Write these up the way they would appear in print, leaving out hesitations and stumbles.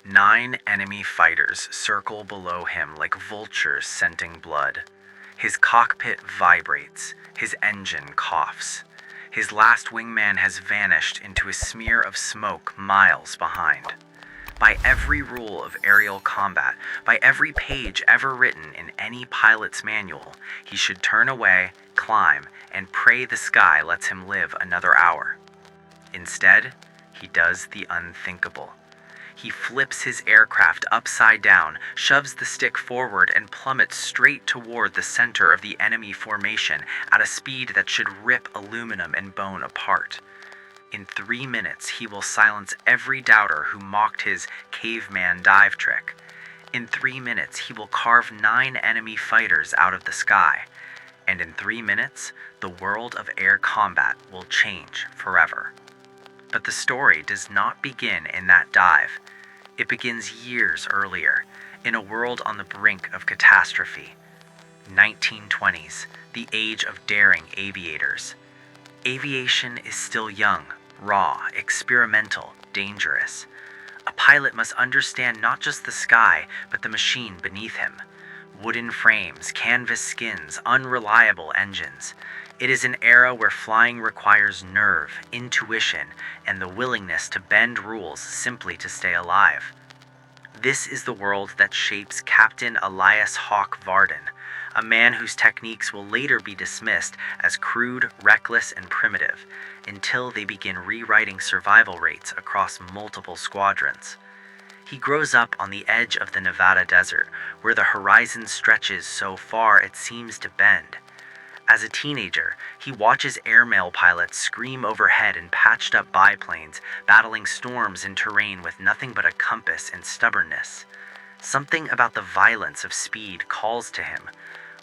9 enemy fighters circle below him like vultures scenting blood. His cockpit vibrates, his engine coughs. His last wingman has vanished into a smear of smoke miles behind. By every rule of aerial combat, by every page ever written in any pilot's manual, he should turn away, climb, and pray the sky lets him live another hour. Instead, he does the unthinkable. He flips his aircraft upside down, shoves the stick forward, and plummets straight toward the center of the enemy formation at a speed that should rip aluminum and bone apart. In 3 minutes, he will silence every doubter who mocked his caveman dive trick. In 3 minutes, he will carve 9 enemy fighters out of the sky. And in 3 minutes, the world of air combat will change forever. But the story does not begin in that dive. It begins years earlier, in a world on the brink of catastrophe. 1920s, the age of daring aviators. Aviation is still young, raw, experimental, dangerous. A pilot must understand not just the sky, but the machine beneath him. Wooden frames, canvas skins, unreliable engines. It is an era where flying requires nerve, intuition, and the willingness to bend rules simply to stay alive. This is the world that shapes Captain Elias Hawk Varden, a man whose techniques will later be dismissed as crude, reckless, and primitive, until they begin rewriting survival rates across multiple squadrons. He grows up on the edge of the Nevada desert, where the horizon stretches so far it seems to bend. As a teenager, he watches airmail pilots scream overhead in patched-up biplanes, battling storms in terrain with nothing but a compass and stubbornness. Something about the violence of speed calls to him.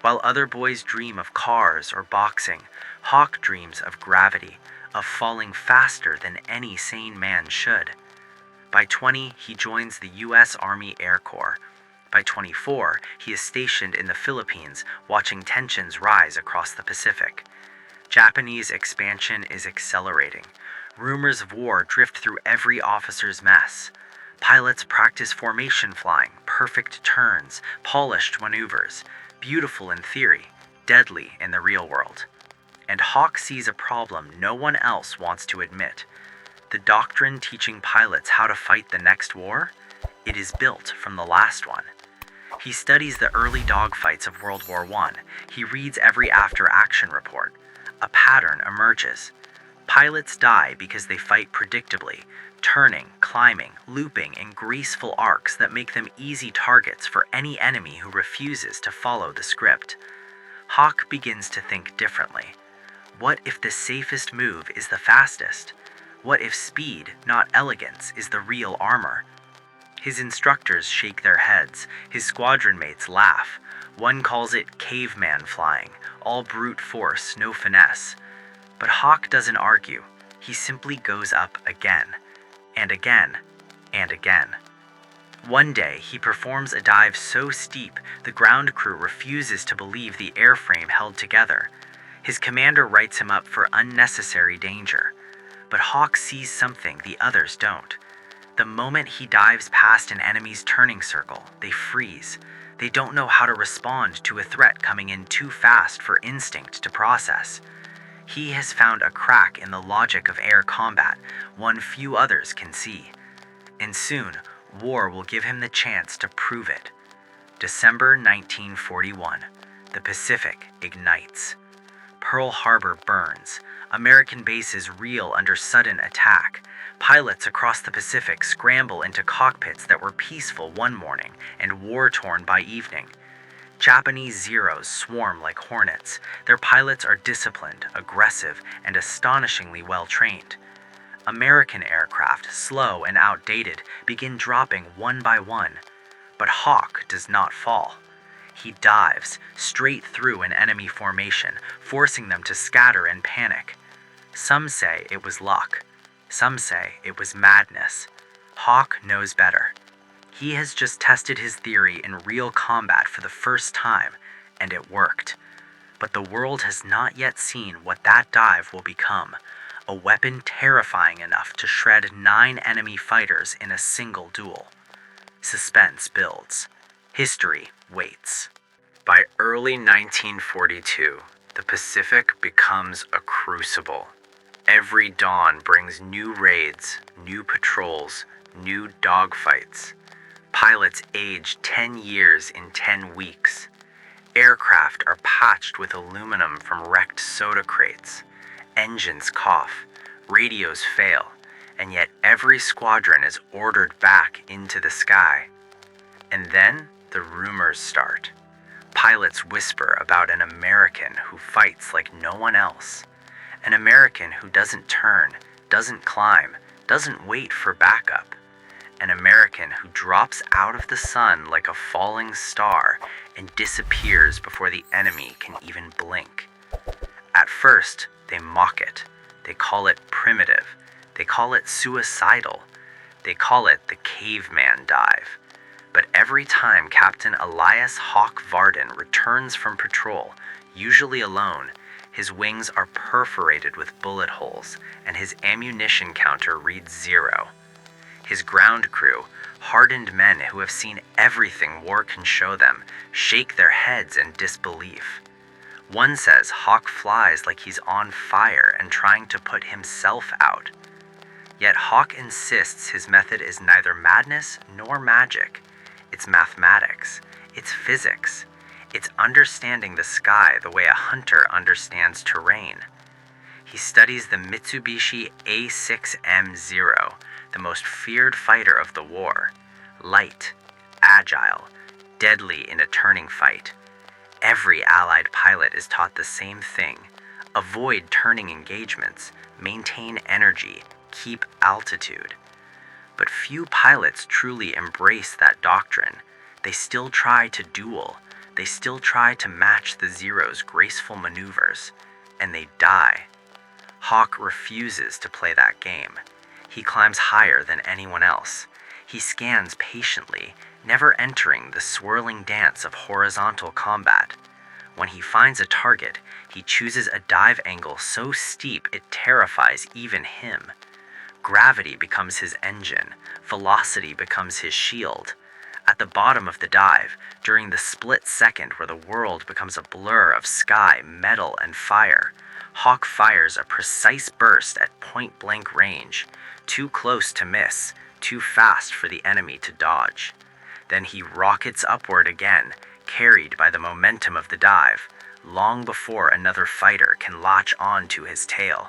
While other boys dream of cars or boxing, Hawk dreams of gravity, of falling faster than any sane man should. By 20, he joins the U.S. Army Air Corps. By 24, he is stationed in the Philippines, watching tensions rise across the Pacific. Japanese expansion is accelerating. Rumors of war drift through every officer's mess. Pilots practice formation flying, perfect turns, polished maneuvers, beautiful in theory, deadly in the real world. And Hawk sees a problem no one else wants to admit. The doctrine teaching pilots how to fight the next war? It is built from the last one. He studies the early dogfights of World War I. He reads every after-action report. A pattern emerges. Pilots die because they fight predictably, turning, climbing, looping in graceful arcs that make them easy targets for any enemy who refuses to follow the script. Hawk begins to think differently. What if the safest move is the fastest? What if speed, not elegance, is the real armor? His instructors shake their heads. His squadron mates laugh. One calls it caveman flying, all brute force, no finesse. But Hawk doesn't argue. He simply goes up again, and again, and again. One day, he performs a dive so steep, the ground crew refuses to believe the airframe held together. His commander writes him up for unnecessary danger. But Hawk sees something the others don't. The moment he dives past an enemy's turning circle, they freeze. They don't know how to respond to a threat coming in too fast for instinct to process. He has found a crack in the logic of air combat, one few others can see. And soon, war will give him the chance to prove it. December 1941. The Pacific ignites. Pearl Harbor burns. American bases reel under sudden attack. Pilots across the Pacific scramble into cockpits that were peaceful one morning and war-torn by evening. Japanese Zeros swarm like hornets. Their pilots are disciplined, aggressive, and astonishingly well-trained. American aircraft, slow and outdated, begin dropping one by one. But Hawk does not fall. He dives straight through an enemy formation, forcing them to scatter and panic. Some say it was luck. Some say it was madness. Hawk knows better. He has just tested his theory in real combat for the first time, and it worked. But the world has not yet seen what that dive will become, a weapon terrifying enough to shred 9 enemy fighters in a single duel. Suspense builds. History waits. By early 1942, the Pacific becomes a crucible. Every dawn brings new raids, new patrols, new dogfights. Pilots age 10 years in 10 weeks. Aircraft are patched with aluminum from wrecked soda crates. Engines cough, radios fail, and yet every squadron is ordered back into the sky. And then the rumors start. Pilots whisper about an American who fights like no one else. An American who doesn't turn, doesn't climb, doesn't wait for backup. An American who drops out of the sun like a falling star and disappears before the enemy can even blink. At first, they mock it. They call it primitive. They call it suicidal. They call it the Caveman dive. But every time Captain Elias Hawk Varden returns from patrol, usually alone, his wings are perforated with bullet holes, and his ammunition counter reads 0. His ground crew, hardened men who have seen everything war can show them, shake their heads in disbelief. One says Hawk flies like he's on fire and trying to put himself out. Yet Hawk insists his method is neither madness nor magic. It's mathematics. It's physics. It's understanding the sky the way a hunter understands terrain. He studies the Mitsubishi A6M0, the most feared fighter of the war. Light, agile, deadly in a turning fight. Every Allied pilot is taught the same thing. Avoid turning engagements, maintain energy, keep altitude. But few pilots truly embrace that doctrine. They still try to duel. They still try to match the Zero's graceful maneuvers. And they die. Hawk refuses to play that game. He climbs higher than anyone else. He scans patiently, never entering the swirling dance of horizontal combat. When he finds a target, he chooses a dive angle so steep it terrifies even him. Gravity becomes his engine. Velocity becomes his shield. At the bottom of the dive, during the split second where the world becomes a blur of sky, metal, and fire, Hawk fires a precise burst at point-blank range, too close to miss, too fast for the enemy to dodge. Then he rockets upward again, carried by the momentum of the dive, long before another fighter can latch on to his tail.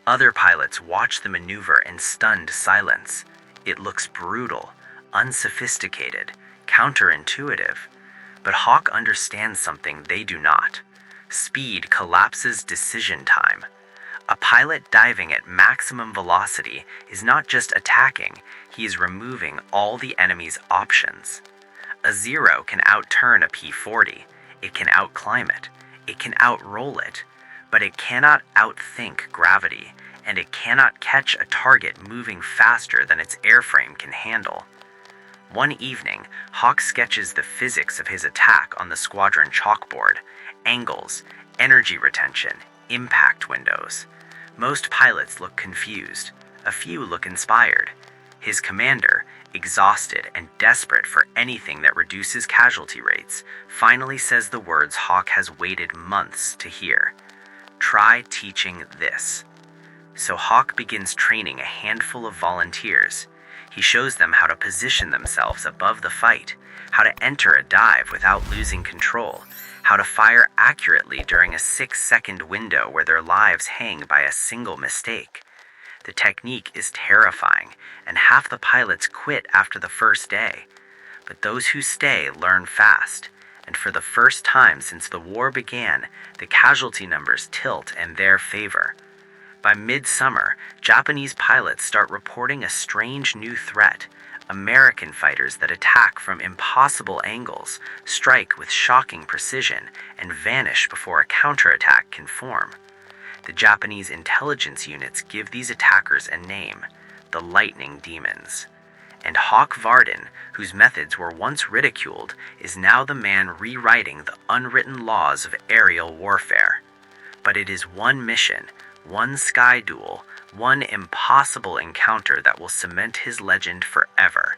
Other pilots watch the maneuver in stunned silence. It looks brutal, unsophisticated, counterintuitive. But Hawk understands something they do not. Speed collapses decision time. A pilot diving at maximum velocity is not just attacking, he is removing all the enemy's options. A Zero can outturn a P-40, it can outclimb it can outroll it, but it cannot outthink gravity, and it cannot catch a target moving faster than its airframe can handle. One evening, Hawk sketches the physics of his attack on the squadron chalkboard: angles, energy retention, impact windows. Most pilots look confused. A few look inspired. His commander, exhausted and desperate for anything that reduces casualty rates, finally says the words Hawk has waited months to hear. Try teaching this. So Hawk begins training a handful of volunteers. He shows them how to position themselves above the fight, how to enter a dive without losing control, how to fire accurately during a 6-second window where their lives hang by a single mistake. The technique is terrifying, and half the pilots quit after the first day. But those who stay learn fast, and for the first time since the war began, the casualty numbers tilt in their favor. By midsummer, Japanese pilots start reporting a strange new threat: American fighters that attack from impossible angles, strike with shocking precision, and vanish before a counterattack can form. The Japanese intelligence units give these attackers a name: the Lightning Demons. And Hawk Varden, whose methods were once ridiculed, is now the man rewriting the unwritten laws of aerial warfare. But it is one mission, one sky duel, one impossible encounter that will cement his legend forever.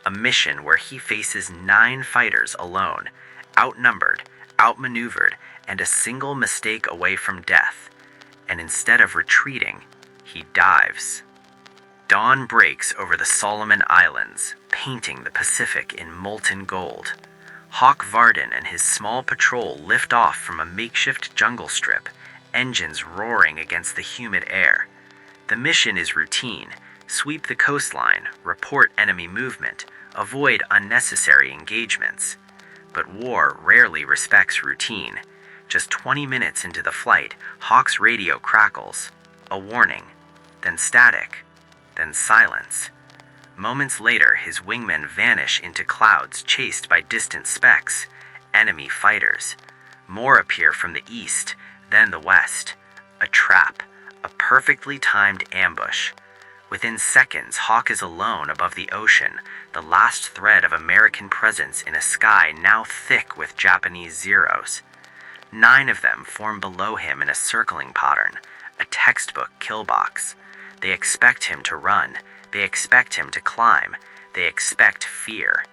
A mission where he faces 9 fighters alone, outnumbered, outmaneuvered, and a single mistake away from death. And instead of retreating, he dives. Dawn breaks over the Solomon Islands, painting the Pacific in molten gold. Hawk Varden and his small patrol lift off from a makeshift jungle strip, engines roaring against the humid air. The mission is routine: sweep the coastline, report enemy movement, avoid unnecessary engagements. But war rarely respects routine. Just 20 minutes into the flight, Hawk's radio crackles. A warning, then static, then silence. Moments later, his wingmen vanish into clouds chased by distant specks, enemy fighters. More appear from the east, then the west. A trap, a perfectly timed ambush. Within seconds, Hawk is alone above the ocean, the last thread of American presence in a sky now thick with Japanese Zeros. 9 of them form below him in a circling pattern, a textbook kill box. They expect him to run. They expect him to climb. They expect fear.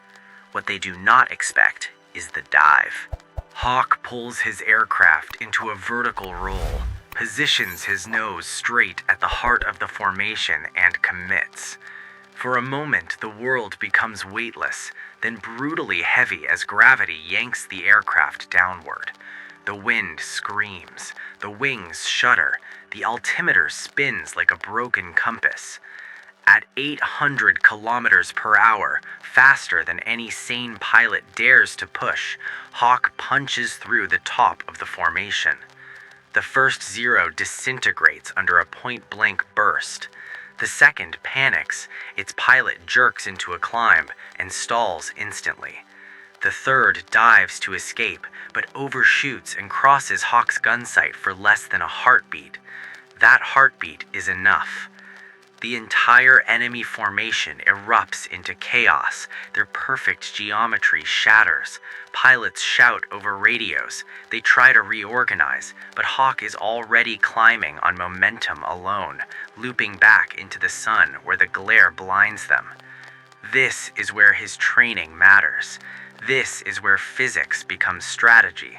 What they do not expect is the dive. Hawk pulls his aircraft into a vertical roll, positions his nose straight at the heart of the formation, and commits. For a moment, the world becomes weightless, then brutally heavy as gravity yanks the aircraft downward. The wind screams, the wings shudder, the altimeter spins like a broken compass. At 800 kilometers per hour, faster than any sane pilot dares to push, Hawk punches through the top of the formation. The first Zero disintegrates under a point-blank burst. The second panics, its pilot jerks into a climb and stalls instantly. The third dives to escape, but overshoots and crosses Hawk's gun sight for less than a heartbeat. That heartbeat is enough. The entire enemy formation erupts into chaos. Their perfect geometry shatters. Pilots shout over radios. They try to reorganize, but Hawk is already climbing on momentum alone, looping back into the sun where the glare blinds them. This is where his training matters. This is where physics becomes strategy.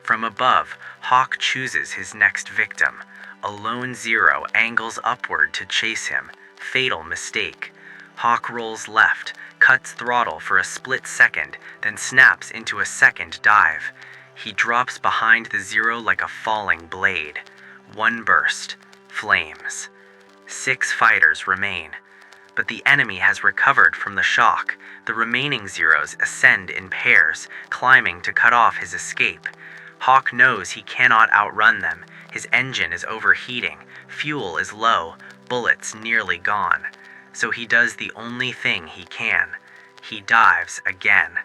From above, Hawk chooses his next victim. A lone Zero angles upward to chase him. Fatal mistake. Hawk rolls left, cuts throttle for a split second, then snaps into a second dive. He drops behind the Zero like a falling blade. One burst. Flames. 6 fighters remain. But the enemy has recovered from the shock. The remaining Zeros ascend in pairs, climbing to cut off his escape. Hawk knows he cannot outrun them. His engine is overheating, fuel is low, bullets nearly gone. So he does the only thing he can. He dives again.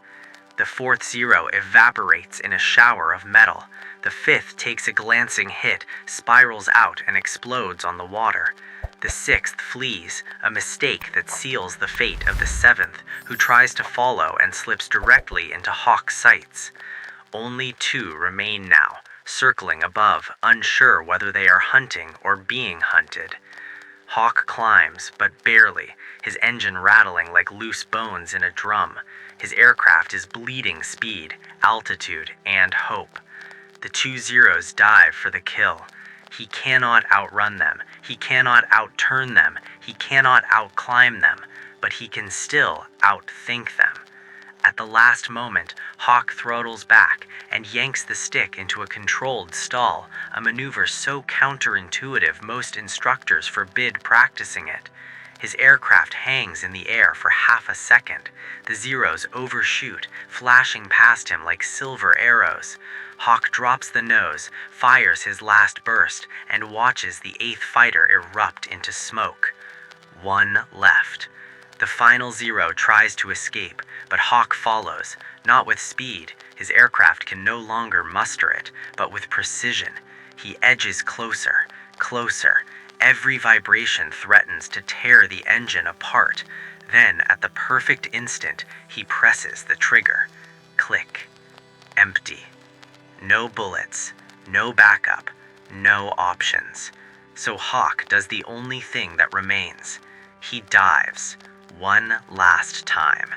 The 4th Zero evaporates in a shower of metal. The 5th takes a glancing hit, spirals out, and explodes on the water. The 6th flees, a mistake that seals the fate of the 7th, who tries to follow and slips directly into Hawk's sights. Only 2 remain now, circling above, unsure whether they are hunting or being hunted. Hawk climbs, but barely, his engine rattling like loose bones in a drum. His aircraft is bleeding speed, altitude, and hope. The 2 Zeros dive for the kill. He cannot outrun them, he cannot outturn them, he cannot outclimb them, but he can still outthink them. At the last moment, Hawk throttles back and yanks the stick into a controlled stall, a maneuver so counterintuitive most instructors forbid practicing it. His aircraft hangs in the air for half a second. The Zeros overshoot, flashing past him like silver arrows. Hawk drops the nose, fires his last burst, and watches the 8th fighter erupt into smoke. 1 left. The final Zero tries to escape, but Hawk follows, not with speed. His aircraft can no longer muster it, but with precision. He edges closer, closer. Every vibration threatens to tear the engine apart. Then, at the perfect instant, he presses the trigger. Click. Empty. No bullets, no backup, no options. So Hawk does the only thing that remains. He dives, one last time.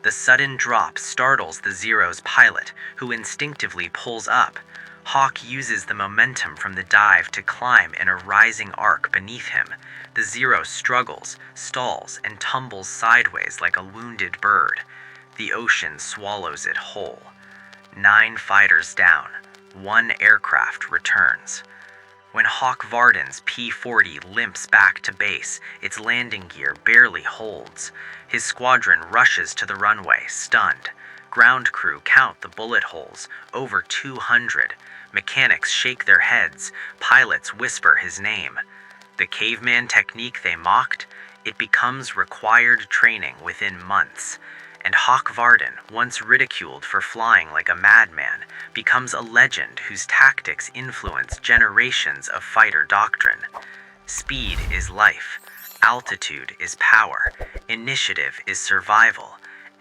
The sudden drop startles the Zero's pilot, who instinctively pulls up. Hawk uses the momentum from the dive to climb in a rising arc beneath him. The Zero struggles, stalls, and tumbles sideways like a wounded bird. The ocean swallows it whole. 9 fighters down. 1 aircraft returns. When Hawk Varden's P-40 limps back to base, its landing gear barely holds. His squadron rushes to the runway, stunned. Ground crew count the bullet holes, over 200. Mechanics shake their heads, pilots whisper his name. The caveman technique they mocked, it becomes required training within months. And Hawk Varden, once ridiculed for flying like a madman, becomes a legend whose tactics influence generations of fighter doctrine. Speed is life, altitude is power, initiative is survival,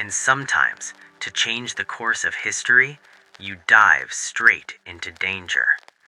and sometimes, to change the course of history, you dive straight into danger.